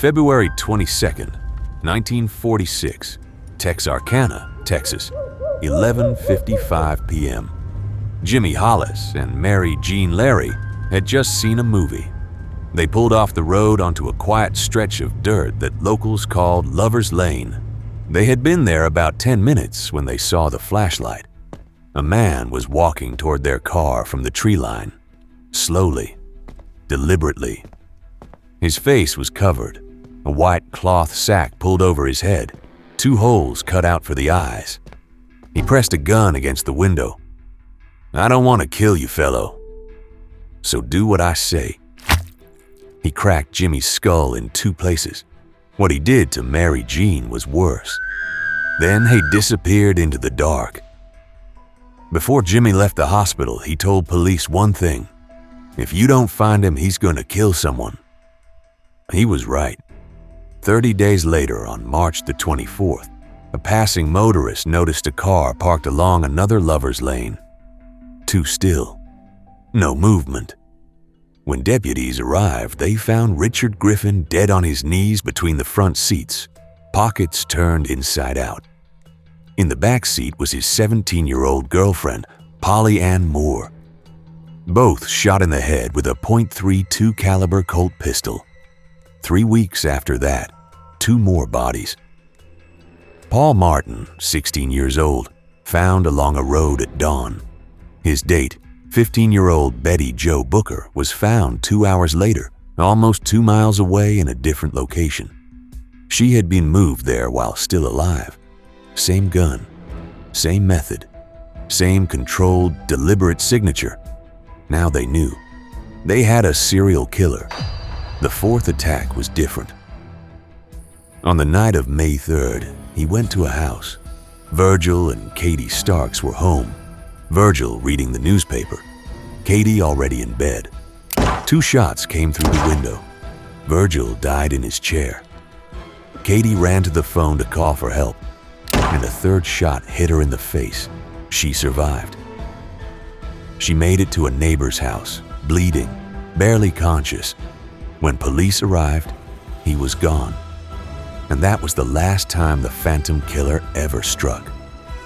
February 22nd, 1946, Texarkana, Texas, 11:55 p.m. Jimmy Hollis and Mary Jean Larry had just seen a movie. They pulled off the road onto a quiet stretch of dirt that locals called Lover's Lane. They had been there about 10 minutes when they saw the flashlight. A man was walking toward their car from the tree line, slowly, deliberately. His face was covered, a white cloth sack pulled over his head, 2 holes cut out for the eyes. He pressed a gun against the window. "I don't want to kill you, fellow, so do what I say." He cracked Jimmy's skull in 2 places. What he did to Mary Jean was worse. Then he disappeared into the dark. Before Jimmy left the hospital, he told police one thing: if you don't find him, he's going to kill someone. He was right. 30 days later, on March the 24th, a passing motorist noticed a car parked along another lover's lane. Too still. No movement. When deputies arrived, they found Richard Griffin dead on his knees between the front seats, pockets turned inside out. In the back seat was his 17-year-old girlfriend, Polly Ann Moore. Both shot in the head with a .32 caliber Colt pistol. 3 weeks after that, 2 more bodies. Paul Martin, 16 years old, found along a road at dawn. His date, 15-year-old Betty Jo Booker, was found 2 hours later, almost 2 miles away in a different location. She had been moved there while still alive. Same gun, same method, same controlled, deliberate signature. Now they knew. They had a serial killer. The 4th attack was different. On the night of May 3rd, he went to a house. Virgil and Katie Starks were home. Virgil reading the newspaper, Katie already in bed. 2 shots came through the window. Virgil died in his chair. Katie ran to the phone to call for help, and a 3rd shot hit her in the face. She survived. She made it to a neighbor's house, bleeding, barely conscious. When police arrived, he was gone. And that was the last time the phantom killer ever struck.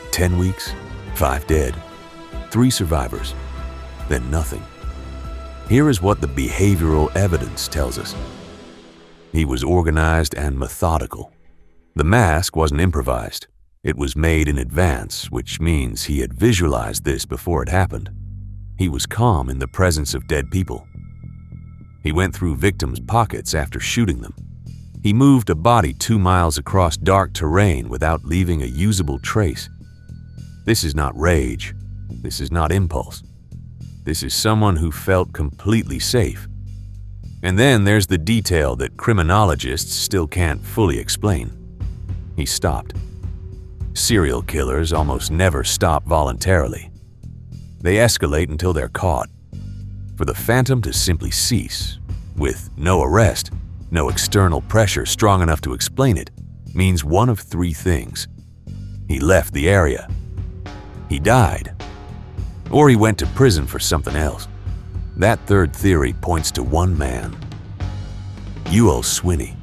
10 weeks, 5 dead. 3 survivors, then nothing. Here is what the behavioral evidence tells us. He was organized and methodical. The mask wasn't improvised. It was made in advance, which means he had visualized this before it happened. He was calm in the presence of dead people. He went through victims' pockets after shooting them. He moved a body 2 miles across dark terrain without leaving a usable trace. This is not rage. This is not impulse. This is someone who felt completely safe. And then there's the detail that criminologists still can't fully explain. He stopped. Serial killers almost never stop voluntarily. They escalate until they're caught. For the phantom to simply cease, with no arrest, no external pressure strong enough to explain it, means one of 3 things. He left the area. He died. Or he went to prison for something else. That 3rd theory points to one man. Ewell Swinney,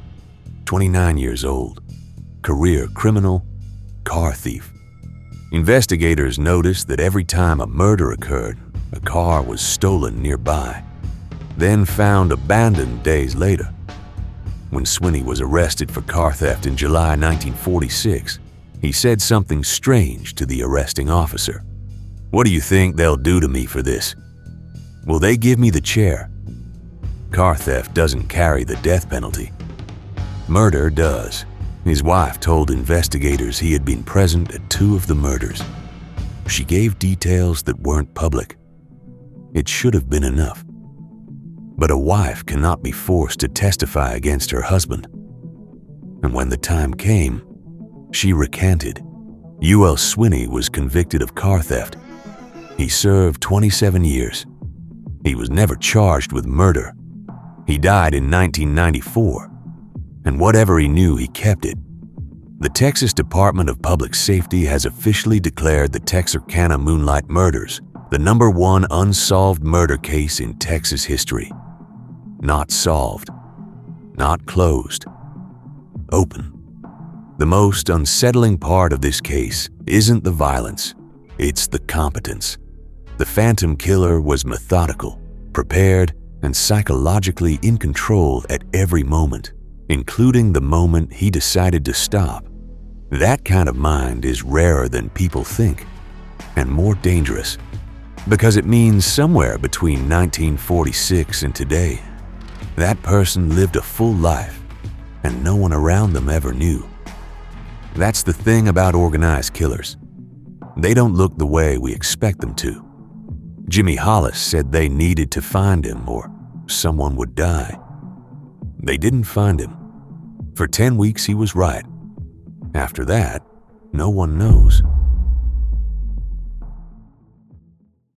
29 years old, career criminal, car thief. Investigators noticed that every time a murder occurred, a car was stolen nearby, then found abandoned days later. When Swinney was arrested for car theft in July 1946, he said something strange to the arresting officer. "What do you think they'll do to me for this? Will they give me the chair?" Car theft doesn't carry the death penalty. Murder does. His wife told investigators he had been present at 2 of the murders. She gave details that weren't public. It should have been enough. But a wife cannot be forced to testify against her husband. And when the time came, she recanted. Ewell Swinney was convicted of car theft. He served 27 years. He was never charged with murder. He died in 1994. And whatever he knew, he kept it. The Texas Department of Public Safety has officially declared the Texarkana Moonlight Murders the #1 unsolved murder case in Texas history. Not solved, not closed, open. The most unsettling part of this case isn't the violence, it's the competence. The phantom killer was methodical, prepared, and psychologically in control at every moment, including the moment he decided to stop. That kind of mind is rarer than people think, and more dangerous, because it means somewhere between 1946 and today, that person lived a full life, and no one around them ever knew. That's the thing about organized killers. They don't look the way we expect them to. Jimmy Hollis said they needed to find him or someone would die. They didn't find him. For 10 weeks he was right. After that, no one knows.